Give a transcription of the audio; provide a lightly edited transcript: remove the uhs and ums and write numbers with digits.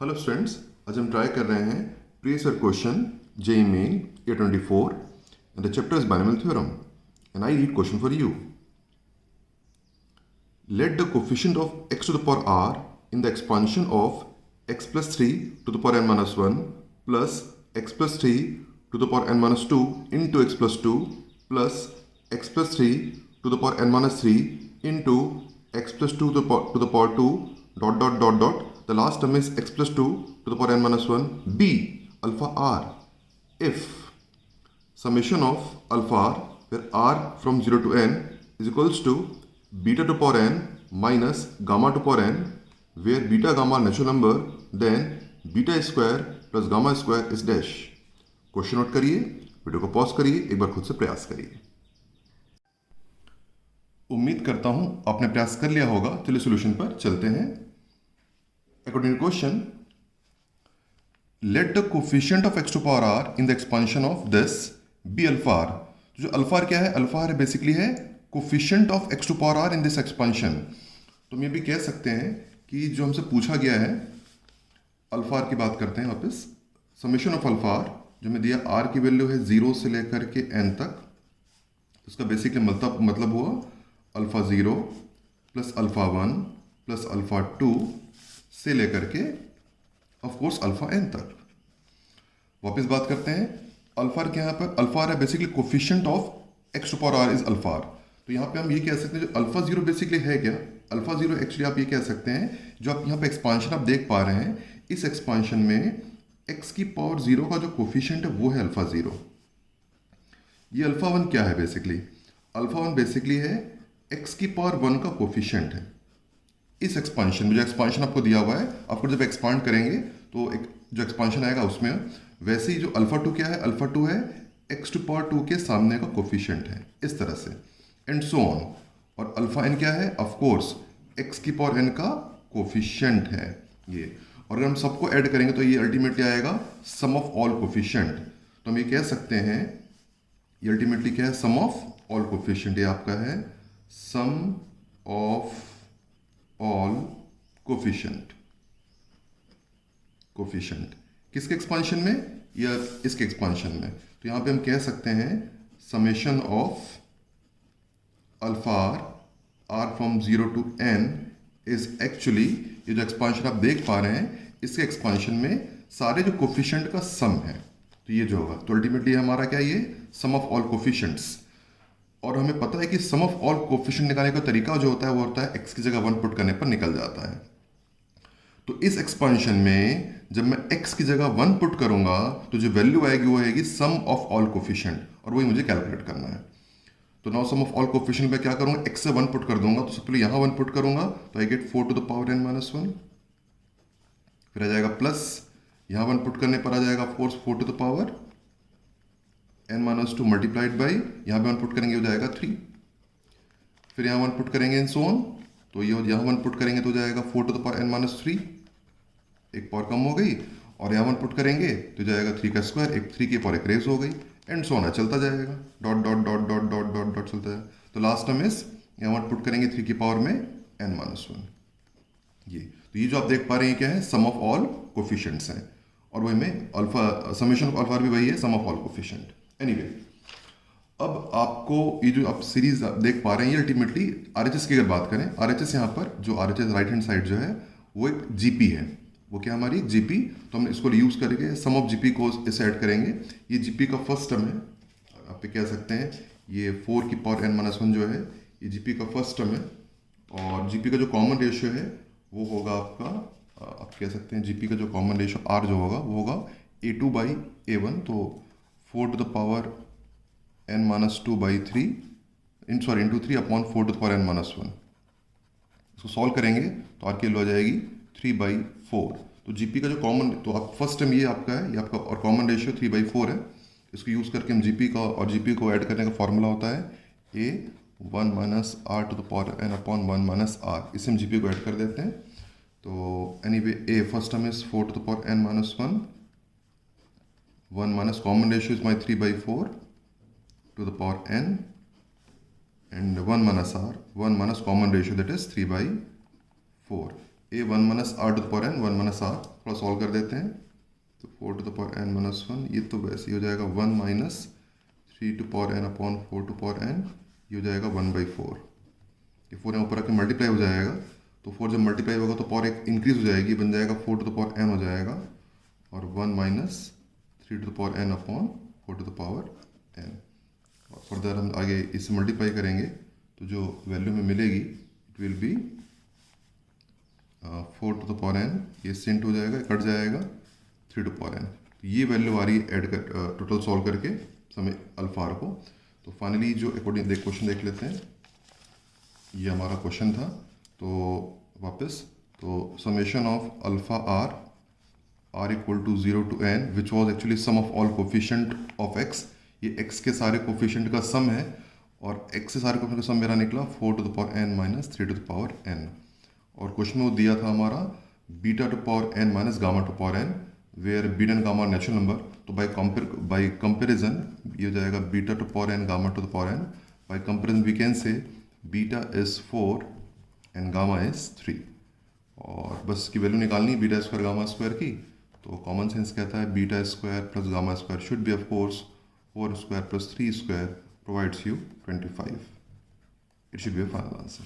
Hello students, आज हम try कर रहे हैं previous year question JEE main year 24 and the chapter is binomial theorem and I read question for you. Let the coefficient of x to the power r in the expansion of x plus 3 to the power n minus 1 plus x plus 3 to the power n minus 2 into x plus 2 plus x plus 3 to the power n minus 3 into x plus 2 to the power 2 dot. The last term is x plus 2 to the power n minus 1 b alpha r if summation of alpha r where r from 0 to n is equals to beta to power n minus gamma to power n where beta gamma are natural number then beta square plus gamma square is dash. Question note करिए, video को pause करिए, एक बार खुद से प्रयास करिए. उम्मीद करता हूं आपने प्रयास कर लिया होगा. चलिए सॉल्यूशन पर चलते हैं. According to question, let the coefficient of x to power r in the expansion of this be alpha r. जो अल्फा r क्या है? अल्फा r बेसिकली है coefficient of x to power r in this expansion. तो हम ये भी कह सकते हैं कि जो हमसे पूछा गया है, अल्फा r की बात करते हैं वापस. समेशन ऑफ अल्फा r जो हमें दिया, r की वैल्यू है 0 से लेकर के n तक. तो उसका बेसिकली मतलब हुआ alpha 0 plus alpha 1 plus alpha 2 से लेकर के ऑफ कोर्स अल्फा n तक. वापस बात करते हैं. अल्फा r के यहाँ पर अल्फा r है basically coefficient of x to power r is alpha r. तो यहाँ पे हम ये कह सकते हैं जो अल्फा 0 बेसिकली है क्या? अल्फा 0 एक्चुअली आप ये कह सकते हैं, जो आप यहाँ पे एक्सपांशन आप देख पा रहे हैं, इस एक्सपांशन में x की पावर 0 का जो कोफिशिएंट है वो है अल्फा 0. ये अल्फा 1 क्या है बेसिकली? अल्फा 1 बेसिकली है x की पावर 1 का कोफिशिएंट है. इस एक्सपांशन में जो एक्सपांशन आपको दिया हुआ है, आपको जब एक्सपांड करेंगे तो एक जो एक्सपांशन आएगा उसमें वैसे ही जो अल्फा 2 क्या है? अल्फा 2 है x टू पावर 2 के सामने का कोफिशिएंट है, इस तरह से एंड सो ऑन. और अल्फा n क्या है? ऑफ कोर्स x की पावर n का कोफिशिएंट है ये. और अगर हम सबको ऐड करेंगे तो ये अल्टीमेटली आएगा सम ऑफ ऑल कोफिशिएंट. तो हम ये कह सकते हैं ये अल्टीमेटली क्या है? सम ऑफ ऑल कोफिशिएंट. ये आपका है सम ऑफ ऑल कोफिशिएंट. किसके एक्सपांशन में? या इसके एक्सपांशन में. तो यहां पे हम कह सकते हैं summation of alpha r from 0 to n is actually, ये जो एक्सपांशन आप देख पा रहे हैं, इसके एक्सपांशन में सारे जो कोफिशिएंट का सम है. तो ये जो होगा, तो अल्टीमेटली हमारा क्या? ये सम ऑफ ऑल कोफिशिएंट्स. और हमें पता है कि सम ऑफ ऑल कोफिशिएंट निकालने का तरीका जो होता है वो होता है x की जगह 1 पुट करने पर निकल जाता है. तो इस एक्सपांशन में जब मैं x की जगह 1 पुट करूंगा तो जो वैल्यू आएगी वो आएगी सम ऑफ ऑल कोफिशिएंट, और वही मुझे कैलकुलेट करना है. तो now sum of all coefficient में क्या करूंगा? x से 1 पुट कर दूंगा. तो सबसे पहले यहाँ 1 पुट करूंगा तो I get 4 to the power n minus 1. फिर आ जाएगा प्लस, यहाँ 1 पुट करने पर आ जाएगा of course 4 to the power n minus 2 multiplied by, यहाँ पे 1 पुट करेंगे हो जाएगा 3. फिर यहाँ 1 पुट करेंगे इन सो ऑन, तो ये यहाँ 1 पुट करेंगे तो हो जाएगा 4 to the power n minus 3. एक पावर कम हो गई. और यहाँ 1 पुट करेंगे तो जाएगा 3 का स्क्वायर, एक 3 की पावर एक रेज हो गई एंड सो ऑन चलता जाएगा. Dot dot dot dot dot dot dot चलता है. तो लास्ट टर्म इज यहाँ 1 पुट करेंगे 3 की पावर में n माइनस 1. ये तो ये जो आप देख पा रहे हैं क्या है? सम ऑफ ऑल कोफिशिएंट्स हैं. और वही में अल्फा समेशन ऑफ अल्फा भी वही है, सम ऑफ ऑल कोफिशिएंट. एनीवे, अब आपको ये जो आप सीरीज देख पा रहे हैं, ये अल्टीमेटली RHS की अगर बात करें, RHS यहाँ पर जो RHS राइट हैंड साइड जो है वो एक GP है. वो क्या हमारी GP? तो हम इसको यूज करके सम ऑफ GP को इसे ऐड करेंगे. ये GP का फर्स्ट टर्म है, आप कह सकते हैं ये 4 की पावर n माइनस 1 जो है ये GP का फर्स्ट टर्म है. और GP का जो कॉमन रेशियो है वो होगा आपका, आप कह सकते हैं GP का जो कॉमन रेशियो R जो होगा वो होगा A2 बाई A1. तो 4 to the power n minus 2 by 3 into 3 upon 4 to the power n minus 1. इसको सॉल्व करेंगे तो R की वैल्यू आ जाएगी 3 बाई 4. तो GP का जो कॉमन, तो आप फर्स्ट टाइम ये आपका है, ये आपका और कॉमन रेशियो 3 बाई 4 है. इसको यूज़ करके हम GP का और GP को ऐड करने का फॉर्मूला होता है A 1 minus R to the power n upon 1 minus R. इससे हम GP को ऐड कर देते हैं. तो anyway A first term is 4 to the power n minus 1 minus common ratio is my 3 by 4 to the power n and 1 minus r, 1 minus common ratio that is 3 by 4. A 1 minus R to the power N 1 minus R, थोड़ा solve कर देते हैं। तो 4 to the power N minus 1, ये तो वैसे ही हो जाएगा 1 minus 3 to power N upon 4 to power N, ये हो जाएगा 1/4। ये 4 यहाँ ऊपर आके मल्टीप्लाई हो जाएगा, तो 4 जब मल्टीप्लाई होगा तो पावर एक इंक्रीज हो जाएगी, बन जाएगा 4 टू द पावर एन हो जाएगा, और 1 minus 3 to the power N upon 4 to the power N. और फर्दर हम आगे इससे मल्टीप्लाई करेंगे तो जो वैल्यू में मिलेगी it will be 4 to the power N, ये सेंट हो जाएगा, कट जाएगा 3 टू पावर एन। तो ये वैल्यू आ रही है ऐड कर टोटल सॉल्व करके समय अल्फा आर को। तो फाइनली जो अकॉर्डिंग क्वेश्चन देख लेते हैं, ये हमारा क्वेश्चन था। तो वापस, तो summation of alpha R equal to 0 to N which was actually sum of all coefficient of X, ये एक्स के सारे कोफिशिएंट का सम है, और एक्स से सारे कोफिशिएंट का सम मेरा निकला 4 to the power N minus 3 to the power N. और क्वेश्चन में वो दिया था हमारा beta to power N minus gamma to power N, where beta and gamma natural number. तो बाय कंपेरिजन ये हो जाएगा beta to power N gamma to the power N. By comparison we can say beta is 4 and gamma is 3, और बस की value निकालनी है beta square gamma square की। तो कॉमन सेंस कहता है beta square plus gamma square should be of course 4 square plus 3 square provides you 25. It should be a final answer.